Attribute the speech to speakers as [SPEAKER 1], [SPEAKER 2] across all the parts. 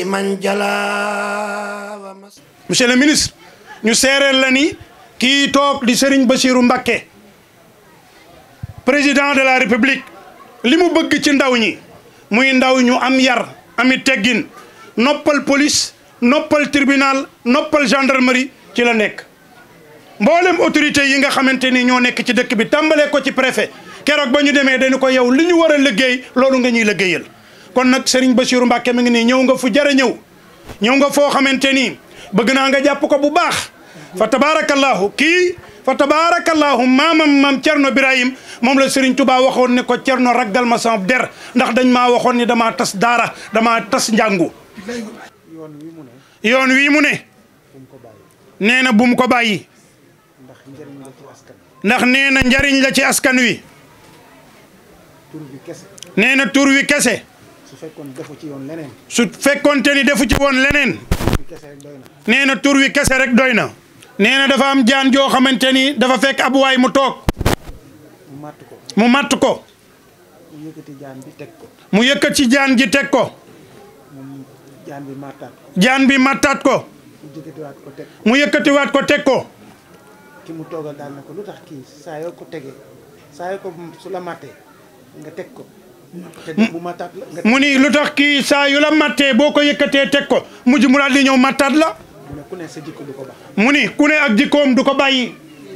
[SPEAKER 1] liman jala wa mas.
[SPEAKER 2] monsieur le ministre ñu seereel la ni kii toog di Serigne Bassirou Mbacké président de la république li mu bëgg ci ndaw ñi muy ndaw ñu am yar ami teggin noppal police noppal tribunal noppal gendarmerie ci la nekk mboolem autorité yi nga xamante ni ñoo nekk ci dëkk bi tàmbalee ko ci préfet keroog ba ñu demee dañu ko yow li ñu war a liggéey loolu nga ñuy liggéeyal kon nag Serigne Bassirou Mbacké mi ngi nii ñëw nga fu jara ñëw nga foo xamante ni bëgg naa nga jàpp ko bu baax fa tabarakallahu kii fa tabarakallahu maam Cerno Birahim moom la Serigne Touba waxoon ne ko Cerno raggal ma sama der ndax dañ maa waxoon ni damaa tas daara damaa tas njàngu yoon wii mu ne nee na bu mu ko bàyyi ndax nee na njariñ la ci askan wi nee na tur wi kese su fekkoonte ni defu ci woon leneen nee na tur wi kese rek doy na nee na dafa am jaan joo xamante ni dafa fekk ab waay mu toog mu matt ko mu yëkkati jaan ji teg ko jaan bi mattaat ko mu yëkkatiwaat ko teg ko
[SPEAKER 3] ki mu toogal daal na ko lu tax kii saa yoo ko tegee saa yoo ko su la mattee nga teg ko mu mattaat la
[SPEAKER 2] mu ni lu tax kii saa yu la mattee boo ko yëkkatee teg ko mujj mu daal di ñëw mattaat la
[SPEAKER 3] mu ne ku ne sa jikko du ko baax
[SPEAKER 2] mu ni ku ne ak jikkoom du ko bàyyi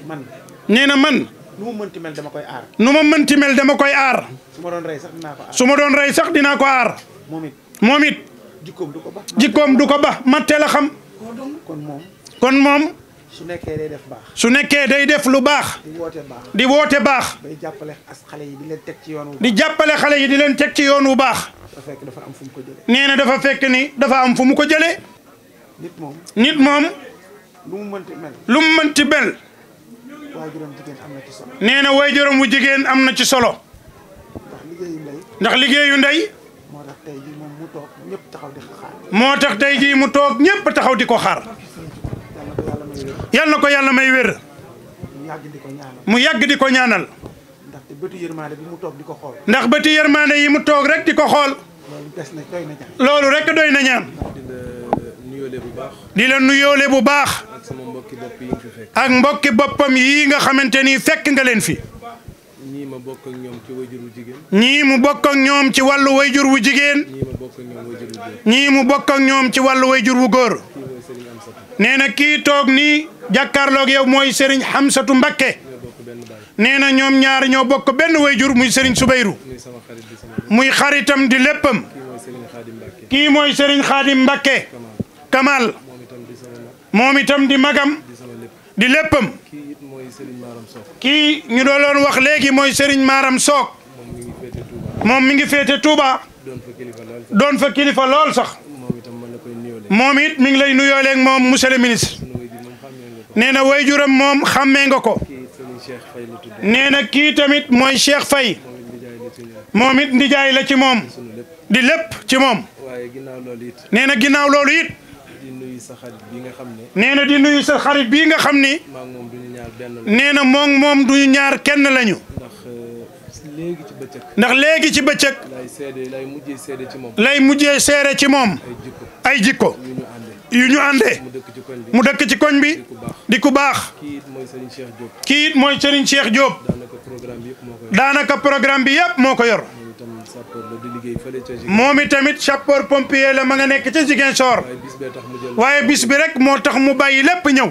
[SPEAKER 3] man
[SPEAKER 2] nee na man
[SPEAKER 3] nu ma mënti mel dama koy aar
[SPEAKER 2] nu ma mënti mel dama koy aar
[SPEAKER 3] su ma doon rey sax dinaa ko aar
[SPEAKER 2] su ma doon rey sax dinaa ko aar moom it
[SPEAKER 3] jikkoom du ko baax
[SPEAKER 2] jikkoom du ko baax matte la xam kon moom
[SPEAKER 3] su nekkee day def baax
[SPEAKER 2] su nekkee day def lu baax di woote baax
[SPEAKER 3] day jàppale xale yi di leen teg ci yoon wu
[SPEAKER 2] di jàppale xale yi di leen teg ci yoon wu baax
[SPEAKER 3] dafa fekk dafa am fu mu ko jëlee
[SPEAKER 2] nee na dafa fekk ni dafa am fu mu ko jëlee nit moom
[SPEAKER 3] lu mu mënti mel waajuram jigéen am na ci solo
[SPEAKER 2] nee na waajuram wu jigéen am na ci solo ndax liggéeyu ndey
[SPEAKER 3] moo tax tey jii moom mu toog ñëpp taxaw di ko xaar
[SPEAKER 2] moo tax tey jii mu toog ñëpp taxaw di ko xaar yal na ko yàlla may wér mu yàgg di ko ñaanal
[SPEAKER 3] ndaxte bëtu yërmande bi mu toog di ko xool
[SPEAKER 2] ndax bëtu yërmande yi mu toog rek di ko xool loolu rek doy na ñaan di la nuyoole bu baax ak mbokki boppam yi nga xamante ni fekk nga leen fi
[SPEAKER 4] ñii ma bokk ak ñoom ci wayjur wu jigéen
[SPEAKER 2] ñii mu bokk ak ñoom ci wàllu wayjur wu jigéen ñii mu bokk ak ñoom ci wàllu wayjur wu góor nee na kii toog nii jàkkaarloog yow mooy Serigne Hamsatu Mbacké nee na ñoom ñaar ñoo bokk benn wayjur muy Serigne Soubayrou muy xaritam di léppam kii mooy Serigne Khadim Mbacké Kamal moom itam di magam di léppam kii ñu doon wax léegi mooy Serigne Maram Sock moom mi ngi féete Touba doon fa kilifa lool sax moom it mi ngi lay nuyooleeg moom monsieur le ministre nee na wayjuram moom xàmmee nga ko nee na kii tamit mooy Cheikh Faye moom it ndijaay la ci moom di lépp ci moom nee na ginnaaw loolu it nee na di nuyu sa xarit bii nga xam ni nee na moom duñu ñaar kenn lañu ndax léegi ci bëccëg lay mujjee seere ci moom ay jikko yu ñu àndee mu dëkk ci koñ bi di ku baax kii it mooy Serigne Cheikh Diop daanaka programme bi yëpp moo ko yor moom it tamit sapeur pompier la ma nga nekk ca Ziguinchor waaye bis bi rek moo tax mu bàyyi lépp ñëw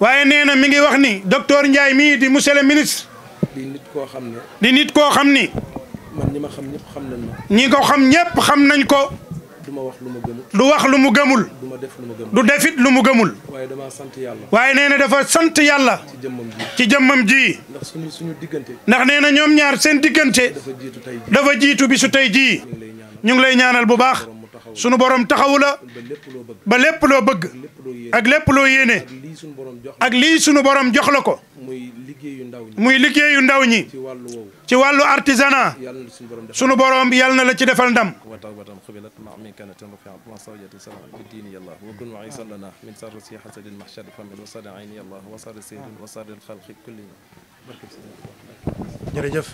[SPEAKER 2] waaye nee na mi ngi wax ni docteur Ndiaye mii di monsieur le ministre
[SPEAKER 4] di nit koo xam ne
[SPEAKER 2] di nit koo xam ni
[SPEAKER 4] man ñi ma xam ñëpp xam nañ ma
[SPEAKER 2] ñi ko xam ñëpp xam nañ ko
[SPEAKER 4] du ma wax lu ma gëmul
[SPEAKER 2] du wax lu mu gëmul
[SPEAKER 4] du ma def lu ma gëmul
[SPEAKER 2] du defit lu mu gëmul
[SPEAKER 4] waaye dama sant yàlla
[SPEAKER 2] waaye nee na dafa sant yàlla ci jëmmam ji
[SPEAKER 4] ndax suñu diggante
[SPEAKER 2] ndax nee na ñoom ñaar seen diggante dafa jiitu bi su tey jii ñu ngi lay ñaanal bu baax sunu borom taxawu la ba lépp loo bëgg ak lépp loo yéene ak lii sunu borom jox la ko muy liggéeyu ndaw ñi ci wàllu artisanat sunu borom yal na la ci defal ndam jërëjëf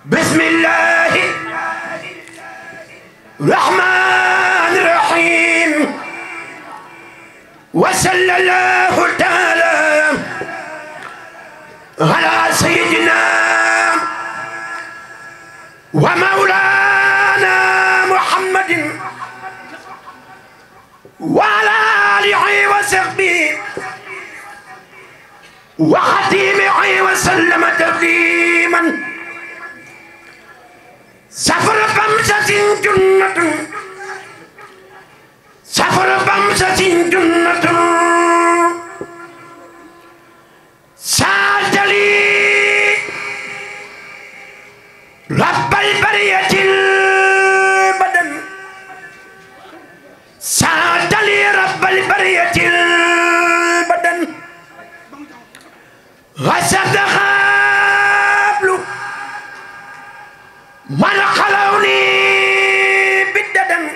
[SPEAKER 1] بسم الله الرحمن الرحيم وصلى الله تعالى على سيدنا ومولانا محمد وعلى آله وصحبه وخديمه وسلم تسليما سفر بمسة جنة سفر بمسة جنة سعد لي رب البرية البدن سعد لي رب البرية البدن غسد خابل من خلوني بالددن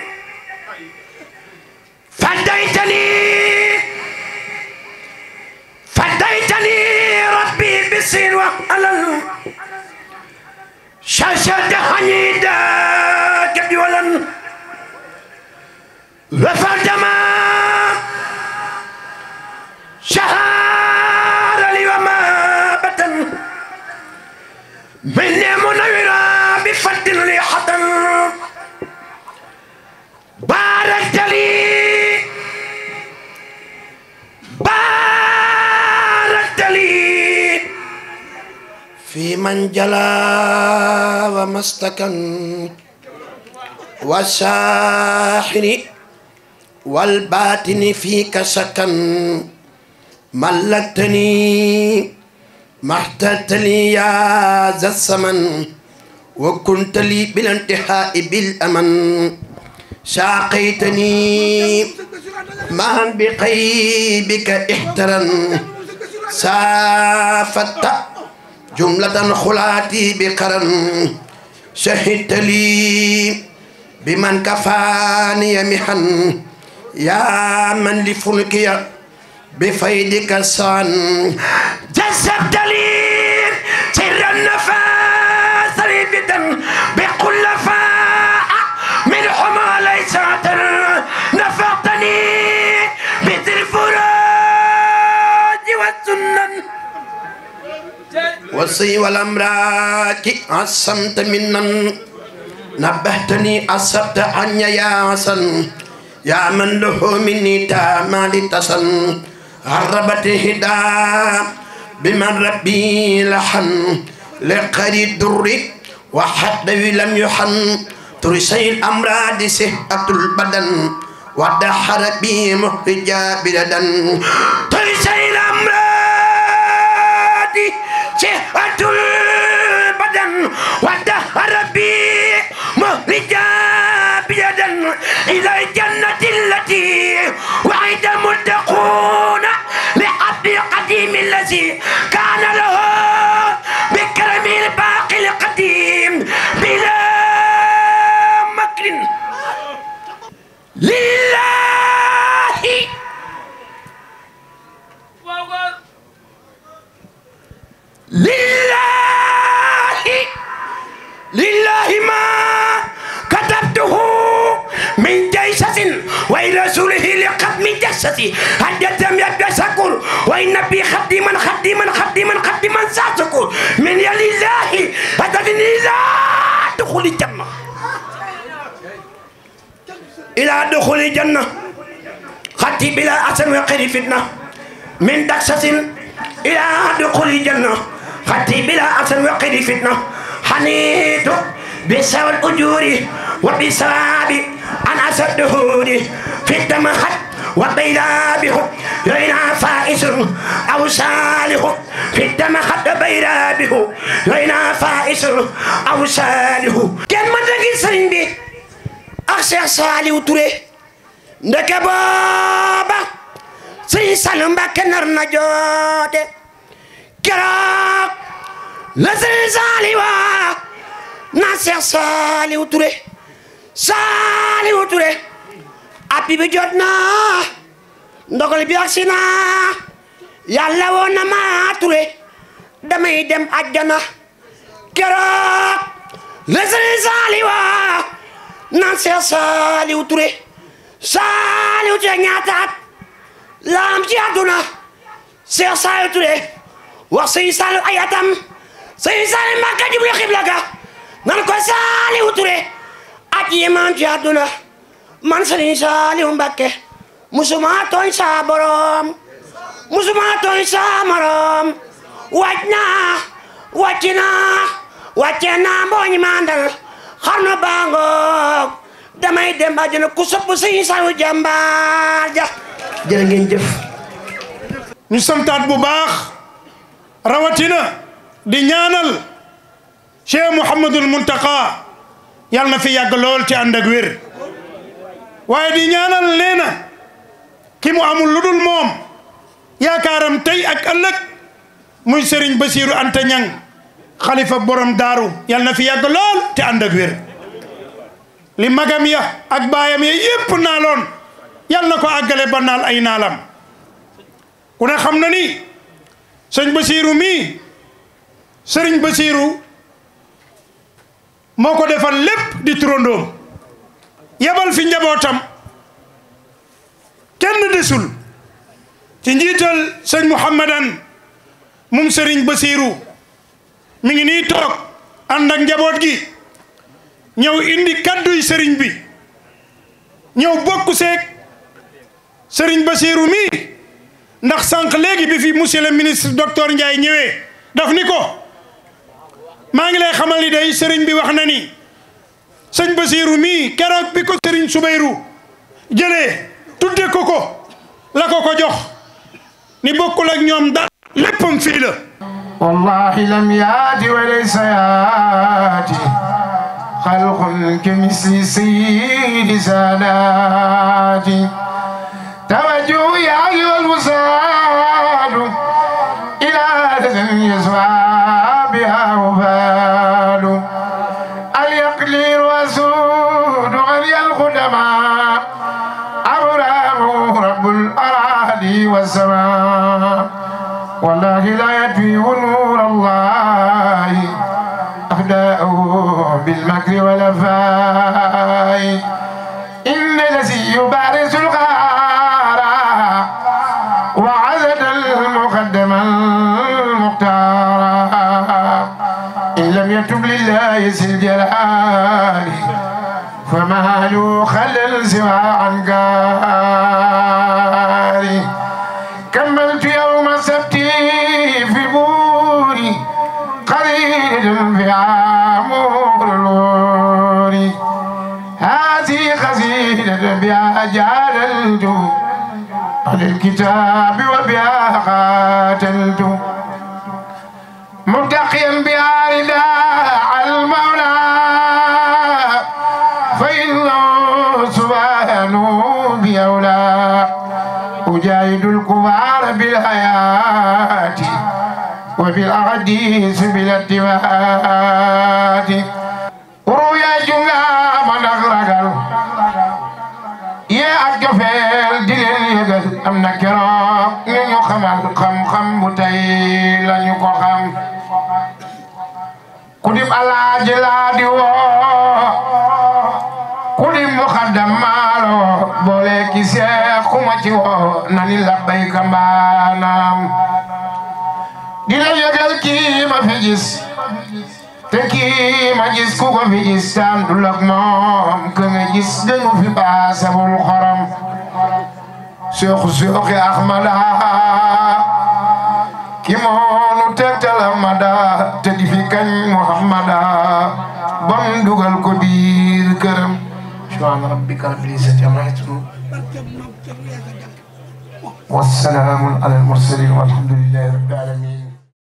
[SPEAKER 1] فديتني ربي بالسين وعلل شاشة حنيدة كدولا رفعت ما شهر لي وما بطن مني منورا بفضل لي حطن باركت لي
[SPEAKER 5] في من جلا ومستكن والساحر والباطن فيك سكن ملكتني ما احتجت لي يا ذا الثمن وكنت لي بالانتهاء بالأمن ساقيتني معا بقيبك احترا سافت جملة خلاتي بقرن شهدت لي بمن كفاني محن يا من لفلكي بفيدك سان جذبت لي سر النفاس ريبدا بكل فاء من حمى ليس عطر نفقتني بذي الفراج والسنن والصي والأمراك عصمت منن نبهتني أصبت عني يا حسن يا من له مني تامال تسن هربت هدا بمن ربي لحن لقري الدر وحد لم يحن ترسي الأمراض صحة البدن ودحر بي محرجا بلدا ترسي الأمراض
[SPEAKER 1] صحة البدن ودهر بي مهرجا بيدا إلى الجنة التي وعد المتقون لعبد القديم الذي كان له بكرم الباقي القديم بلا مكر لله لله ما كتبته من جيسة ولرسوله لقدم جسدي حدثم يبدأ سكر وإن بي خديما ساسكر من لله أتدني لا دخول الجنة إلى دخول الجنة خطي بلا أسن وقر فتنة من دكسة إلى دخول الجنة خطي بلا أسن وقر فتنة حنيت بسوى الأجور وبسواب عن أسد دهوري في الدمخت وبيلابه لينا فائز أو صالح في الدمخت بيلابه لينا فائز أو صالح كان من رجل سرين بي أخشى صالح تري ndeke booba Sëriñ Saliou Mbacké nar na joote keroog la Sëriñ Saliou waa na Seex Saliou Touré appi bi jot na ndogal bi agsi na Yàlla woon na ma Touré damay dem àjjana keroog la Sëriñ Saliou waa na Seex Saliou Touré ñaata at la am ci àdduna Seex Saliou Touré wax Sëriñ Saliou ay atam Sëriñ Saliou Mbacké jublu xibla ga nan ko Saliou Touré at yi ma am ci àdduna man Sëriñ Saliou Mbacké musuma tooñ sa borom musuma tooñ sa morom wàcce naa mbooñ mandal xarnu bangoog damay dem àjjana ku sopp Sëriñ Saliou jàmbaar ja jërë ngeen jëf
[SPEAKER 2] ñu santaat bu baax rawatina di ñaanal Cheikh Mouhamadul Muntaka yàlla na fi yàgg lool ci ànd ak wér waaye di ñaanal nee na ki mu amul lu dul moom yaakaaram tey ak ëllëg muy Serigne Bassirou Anta Niang xalifa borom daaru yàlla na fi yàgg lool te ànd ak wér li magam ya ak baayam ya yépp naaloon yàlla na ko àggale ba naal ay naalam ku ne xam na ni sëñ Bassirou mii Serigne Bassirou moo ko defal lépp di turandoom yebal fi njabootam kenn desul ci njiital sëñ Mouhamadan moom Serigne Bassirou mi ngi nii toog ànd ak njaboot gi ñëw indi kadduy Serigne bi ñëw bokk seeg Serigne Bassirou mi ndax sànq léegi bi fi monsieur le ministre docteur Ndiaye ñëwee daf ni ko maa ngi lay xamal ni day Serigne bi wax na ni sëñ Bassirou mi keroog bi ko Serigne Soubayrou jëlee tudde ko la ko jox ni bokkul ak ñoom dara léppam fii la
[SPEAKER 6] wallahi lam yaati wa laysa yaati xalqun kamisli sayyidi saadaati tawajjuh ya ayyuhal wusaadu ilaa dadan yaswa biha wafaadu al yaqlir wasuudu al khudama abraahu rabbul araadi wassamaa wallahi la yatfi'u nuur allahi أهداؤه بالمكر والأفاء إن الذي يبارز الغار وعزد المقدم المختار إن لم يتب لله ذي الجلال فما له خلل سوى عنكار كملت يوم السبت في بوري قليل في عمر الوري هذه قصيدة بها جادلت عن الكتاب وبها قاتلت متقيا بأرض المولى فإنه سبحانه بأولى أجاهد الكفار بالحياة وبالأحاديث بالاتفاقات رؤيا جنga من أغرقل يا أكفل دليل يقل أمنا كرام نيو خمال خم بطي لن يكو خم كدب على جلادي و كدب مخدم مالو بولي سيخو ماتي و ناني لبيك مانام dina yëgal kii ma fi gis te kii ma gis ku ko fi gis tàndul ak moom ka nga gis dañu fi baasabul xorom sooxi Ahmada ki moonu tegtal Ahmada te di fi kañ Muhammada bam dugal ko biir këram subhaana rabbika rabbil izzati ammaa yasifuun wa salaamun alal mursaliin walhamdulillaahi rabbil aalamiin